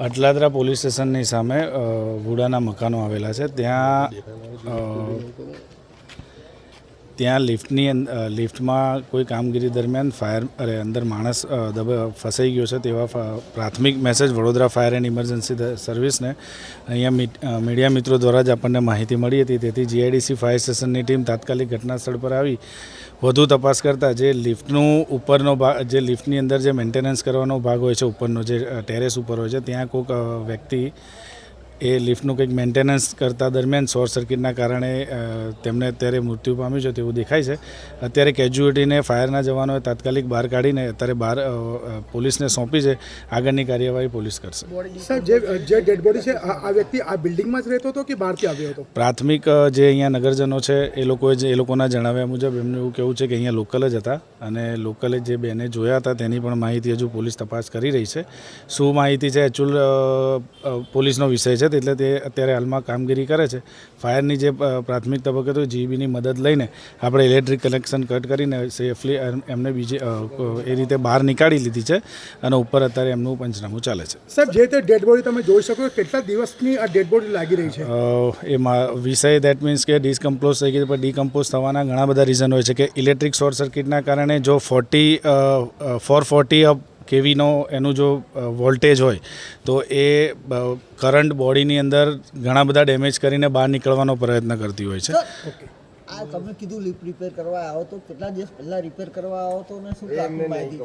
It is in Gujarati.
અટલાદરા પોલીસ સ્ટેશનની સામે વુડાના મકાનો આવેલા છે. ત્યાં લિફ્ટમાં કોઈ કામગીરી દરમિયાન અંદર માણસ ફસાઈ ગયો છે તેવા પ્રાથમિક message Vadodara fire and emergency સર્વિસને અહીંયા મીડિયા મિત્રો દ્વારા જ આપણને માહિતી મળી હતી. તેથી જીઆઈડીસી ફાયર સ્ટેશનની ટીમ તાત્કાલિક ઘટના સ્થળ પર આવી વધુ તપાસ કરતાં જે લિફ્ટનું ઉપરનો ભાગ, જે લિફ્ટની અંદર જે મેન્ટેનન્સ કરવાનો ભાગ હોય છે, ઉપરનો જે ટેરેસ ઉપર હોય છે, ત્યાં કોઈક વ્યક્તિ એ લિફ્ટનું કંઈક મેન્ટેનન્સ કરતા દરમિયાન શોર્ટ સર્કિટના કારણે તેમને અત્યારે મૃત્યુ પામ્યું છે તેવું દેખાય છે. અત્યારે કેજ્યુઅલિટીને ફાયરના જવાનોએ તાત્કાલિક બહાર કાઢીને અત્યારે પોલીસને સોંપી છે. આગળની કાર્યવાહી પોલીસ કરશે. સર, જે ડેડ બોડી છે આ વ્યક્તિ આ બિલ્ડિંગમાં જ રહેતો હતો કે બહારથી આવ્યો હતો? પ્રાથમિક જે અહીંયા નગરજનો છે એ લોકોના જણાવ્યા મુજબ એમનું એવું કહેવું છે કે અહીંયા લોકલ જ હતા અને લોકલે જે બેને જોયા હતા તેની પણ માહિતી હજુ પોલીસ તપાસ કરી રહી છે. શું માહિતી છે એકચ્યુઅલ પોલીસનો વિષય છે, એટલે તે અત્યારે હાલમાં કામગીરી કરે છે. ફાયરની જે પ્રાથમિક તબક્કે તો જીબીની મદદ લઈને આપણે ઇલેક્ટ્રિક કનેક્શન કટ કરીને સેફલી એમને એ રીતે બહાર નીકાળી લીધી છે અને ઉપર અત્યારે એમનું પંચનામું ચાલે છે. સર, જે તે ડેડ બોડી તમે જોઈ શકો કેટલા દિવસની આ ડેડ બોડી લાગી રહી છે? વિષય દેટ મીન્સ કે ડિસ્કમ્પોઝ થઈ ગઈ, પણ ડિકમ્પોઝ થવાના ઘણા બધા રીઝન હોય છે કે ઇલેક્ટ્રિક શોર્ટ સર્કિટના કારણે જો 440 કેવીનો એનું જો વોલ્ટેજ હોય તો એ કરંટ બોડીની અંદર ઘણા બધા ડેમેજ કરીને બહાર નીકળવાનો પ્રયત્ન કરતી હોય છે. આ તમે કીધું લિફ્ટ રિપેર કરવા આવ્યો તો કેટલા દિવસ પહેલા રિપેર કરવા આવ્યો તો ને શું માહિતી?